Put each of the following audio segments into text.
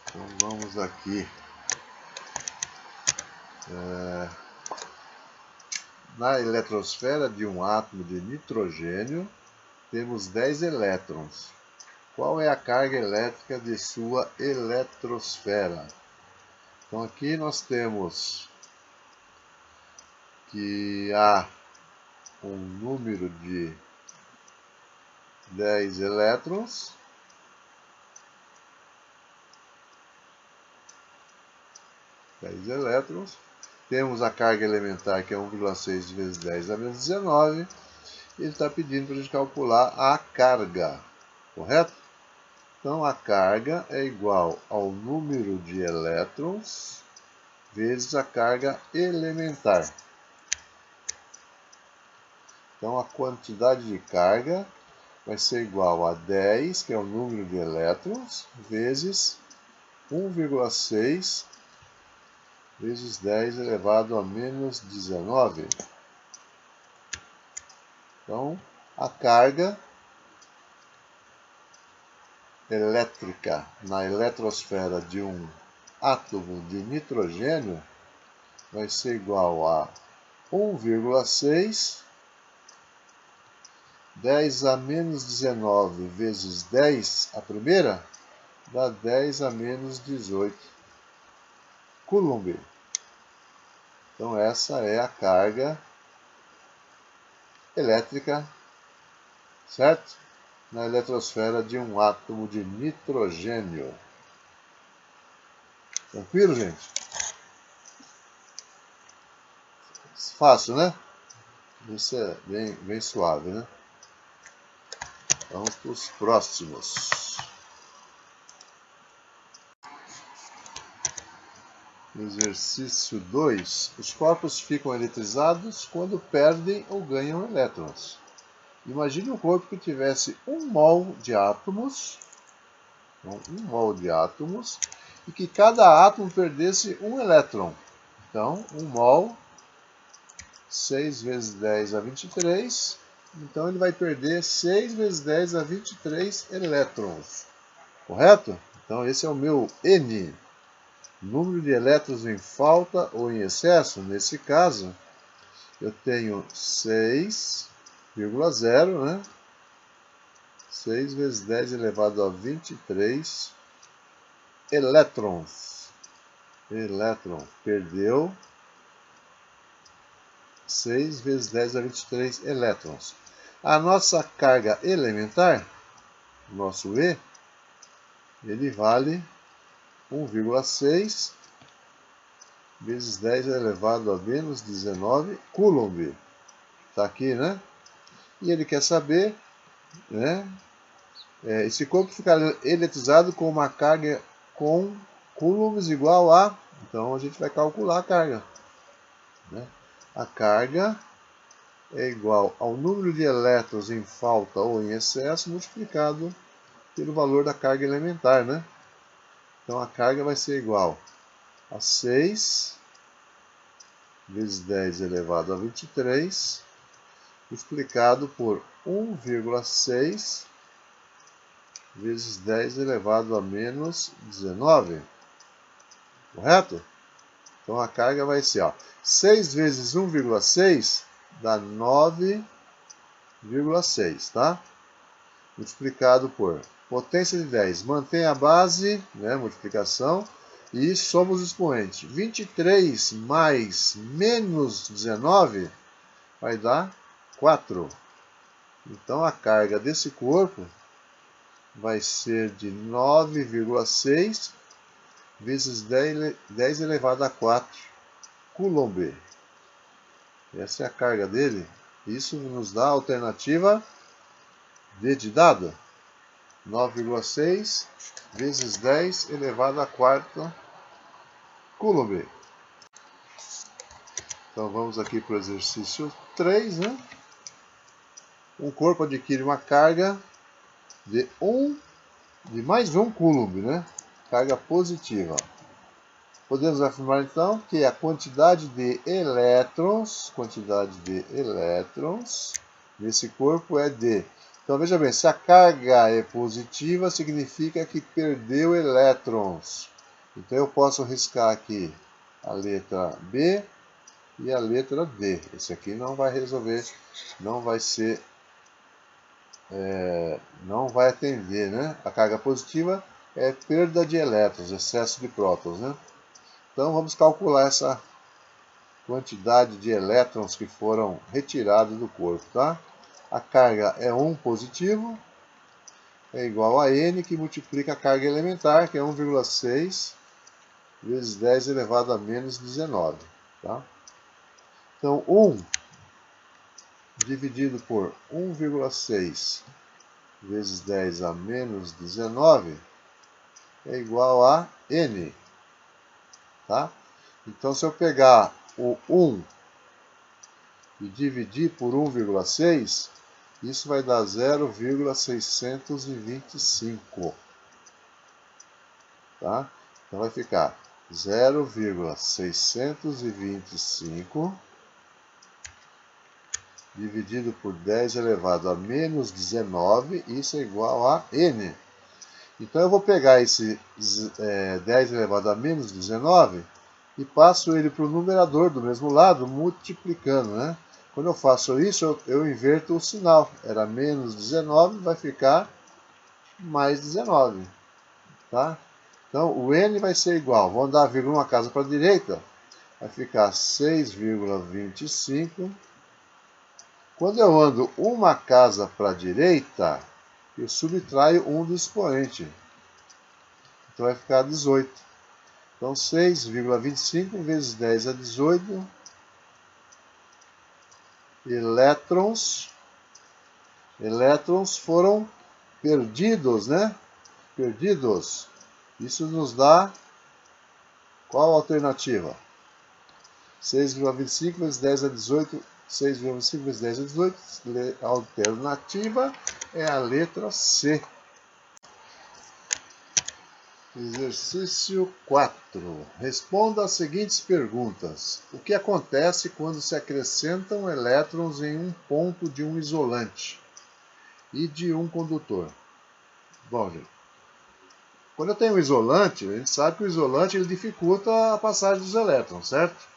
Então vamos aqui. Na eletrosfera de um átomo de nitrogênio, temos 10 elétrons. Qual é a carga elétrica de sua eletrosfera? Então aqui nós temos que há um número de 10 elétrons. Temos a carga elementar, que é 1,6 vezes 10 a menos 19. Ele está pedindo para a gente calcular a carga, correto? Então a carga é igual ao número de elétrons vezes a carga elementar. Então a quantidade de carga vai ser igual a 10, que é o número de elétrons, vezes 1,6 vezes 10 elevado a menos 19. Então, a carga elétrica na eletrosfera de um átomo de nitrogênio vai ser igual a 1,6 10 a menos 19 vezes 10 a primeira dá 10 a menos 18 Coulomb. Então essa é a carga elétrica, certo? Na eletrosfera de um átomo de nitrogênio. Tranquilo, gente? Fácil, né? Isso é bem suave, né? Vamos para os próximos. Exercício 2. Os corpos ficam eletrizados quando perdem ou ganham elétrons. Imagine um corpo que tivesse 1 mol de átomos, e que cada átomo perdesse um elétron. Então, 1 mol, 6 vezes 10 a 23. Então, ele vai perder 6 vezes 10 a 23 elétrons. Correto? Então, esse é o meu N. Número de elétrons em falta ou em excesso. Nesse caso, eu tenho 6,0, né? 6 vezes 10 elevado a 23 elétrons. Perdeu 6 vezes 10 a 23 elétrons. A nossa carga elementar, nosso E, ele vale 1,6 vezes 10 elevado a menos 19 Coulomb. Está aqui, né? E ele quer saber, né? Esse corpo fica eletrizado com uma carga com coulombs igual a... Então a gente vai calcular a carga, né? A carga é igual ao número de elétrons em falta ou em excesso multiplicado pelo valor da carga elementar, né? Então a carga vai ser igual a 6 vezes 10 elevado a 23 multiplicado por 1,6 vezes 10 elevado a menos 19. Correto? Então a carga vai ser, ó, 6 vezes 1,6 dá 9,6, tá? Multiplicado por potência de 10. Mantém a base, né, multiplicação, e somos o expoente. 23 mais menos 19 vai dar 4. Então a carga desse corpo vai ser de 9,6 vezes 10 elevado a 4 Coulomb. Essa é a carga dele. Isso nos dá a alternativa D de dado. 9,6 vezes 10 elevado a 4 Coulomb. Então vamos aqui para o exercício 3, né? Um corpo adquire uma carga de mais 1 Coulomb, né? Carga positiva. Podemos afirmar então que a quantidade de elétrons nesse corpo é D. Então veja bem, se a carga é positiva, significa que perdeu elétrons. Então eu posso riscar aqui a letra B e a letra D. Esse aqui não vai resolver, não vai ser, não vai atender, né? A carga positiva é perda de elétrons, excesso de prótons, né? Então vamos calcular essa quantidade de elétrons que foram retirados do corpo, tá? A carga é 1 positivo, é igual a N, que multiplica a carga elementar, que é 1,6 vezes 10 elevado a menos 19, tá? Então 1 dividido por 1,6 vezes 10 a menos 19 é igual a N, tá? Então se eu pegar o 1 e dividir por 1,6, isso vai dar 0,625, tá? Então vai ficar 0,625 dividido por 10 elevado a menos 19, isso é igual a N. Então eu vou pegar esse 10 elevado a menos 19 e passo ele para o numerador do mesmo lado, multiplicando, né? Quando eu faço isso, eu inverto o sinal. Era menos 19, vai ficar mais 19, tá? Então o N vai ser igual, vamos dar a vírgula uma casa para a direita, vai ficar 6,25. Quando eu ando uma casa para a direita, eu subtraio um do expoente. Então vai ficar 18. Então 6,25 vezes 10 é 18 elétrons. Elétrons foram perdidos, né? Perdidos. Isso nos dá qual alternativa? 6,25 vezes 10 é 18. 6,25 vezes 10 é 18. A alternativa é a letra C. Exercício 4. Responda as seguintes perguntas. O que acontece quando se acrescentam elétrons em um ponto de um isolante e de um condutor? Bom, gente, quando eu tenho um isolante, a gente sabe que o isolante ele dificulta a passagem dos elétrons, certo?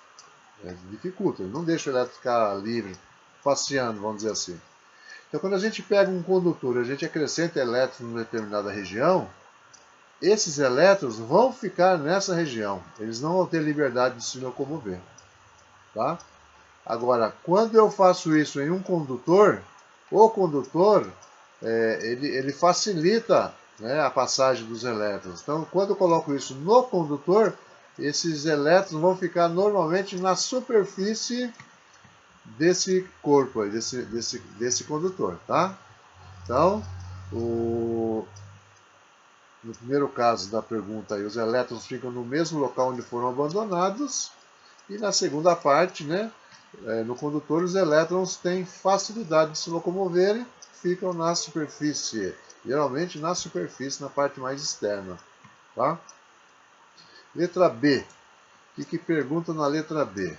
Ele dificulta, ele não deixa o elétron ficar livre, passeando, vamos dizer assim. Então, quando a gente pega um condutor e a gente acrescenta elétrons em uma determinada região, esses elétrons vão ficar nessa região, eles não vão ter liberdade de se locomover, tá? Agora, quando eu faço isso em um condutor, o condutor ele facilita, né, a passagem dos elétrons. Então, quando eu coloco isso no condutor, esses elétrons vão ficar normalmente na superfície desse corpo, desse condutor, tá? Então, no primeiro caso da pergunta, aí, os elétrons ficam no mesmo local onde foram abandonados. E na segunda parte, né, no condutor, os elétrons têm facilidade de se locomoverem, ficam na superfície, geralmente na superfície, na parte mais externa. Tá? Letra B. O que pergunta na letra B?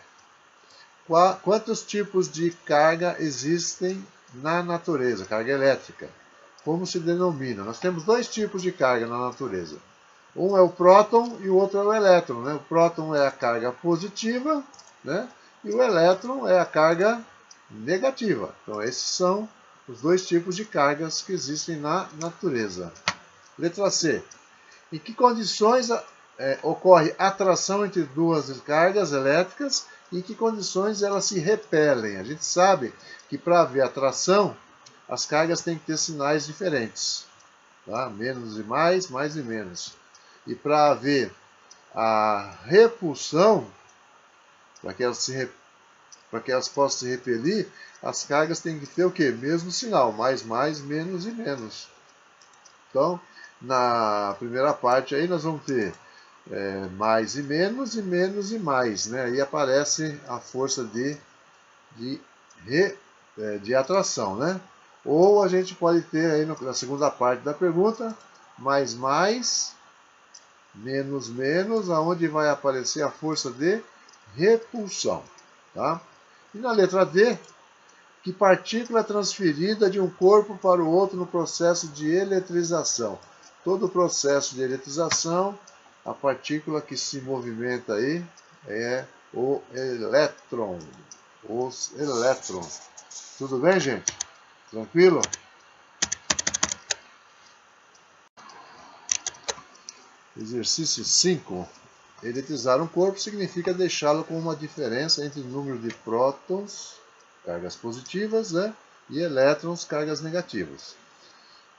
Quantos tipos de carga existem na natureza? Carga elétrica. Como se denomina? Nós temos dois tipos de carga na natureza. Um é o próton e o outro é o elétron, né? O próton é a carga positiva, né? E o elétron é a carga negativa. Então esses são os dois tipos de cargas que existem na natureza. Letra C. Em que condições ocorre atração entre duas cargas elétricas e em que condições elas se repelem? A gente sabe que para haver atração, as cargas têm que ter sinais diferentes. Tá? Menos e mais e menos. E para haver a repulsão, para que elas possam se repelir, as cargas têm que ter o quê? Mesmo sinal, mais, menos e menos. Então, na primeira parte aí nós vamos ter mais e menos e mais, né? Aí aparece a força de atração, né? Ou a gente pode ter aí na segunda parte da pergunta, mais, menos, aonde vai aparecer a força de repulsão, tá? E na letra D, que partícula é transferida de um corpo para o outro no processo de eletrização? Todo processo de eletrização A partícula que se movimenta aí é o elétron. Os elétrons. Tudo bem, gente? Tranquilo? Exercício 5. Eletrizar um corpo significa deixá-lo com uma diferença entre o número de prótons, cargas positivas, né, e elétrons, cargas negativas.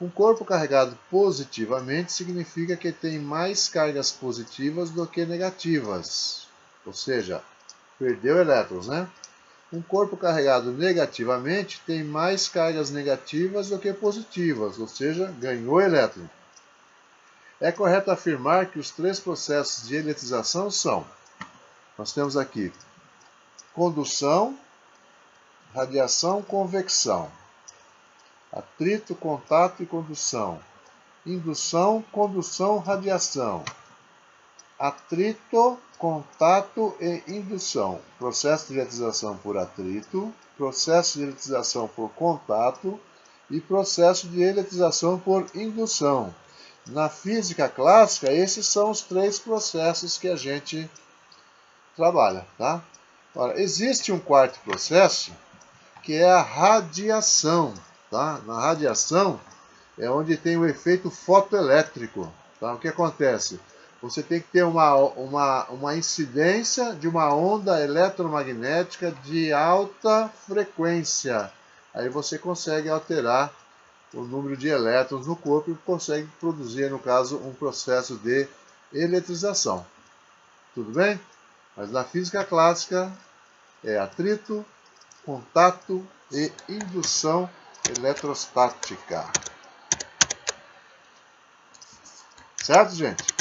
Um corpo carregado positivamente significa que tem mais cargas positivas do que negativas, ou seja, perdeu elétrons, né? Um corpo carregado negativamente tem mais cargas negativas do que positivas, ou seja, ganhou elétron. É correto afirmar que os três processos de eletrização são: nós temos aqui condução, radiação, convecção, atrito, contato e condução, indução, condução, radiação, atrito, contato e indução. Processo de eletrização por atrito, processo de eletrização por contato e processo de eletrização por indução. Na física clássica, esses são os três processos que a gente trabalha, tá? Ora, existe um quarto processo que é a radiação, tá? Na radiação é onde tem o efeito fotoelétrico, tá? O que acontece? Você tem que ter uma incidência de uma onda eletromagnética de alta frequência. Aí você consegue alterar o número de elétrons no corpo e consegue produzir, no caso, um processo de eletrização. Tudo bem? Mas na física clássica é atrito, contato e indução eletrostática. Certo, gente?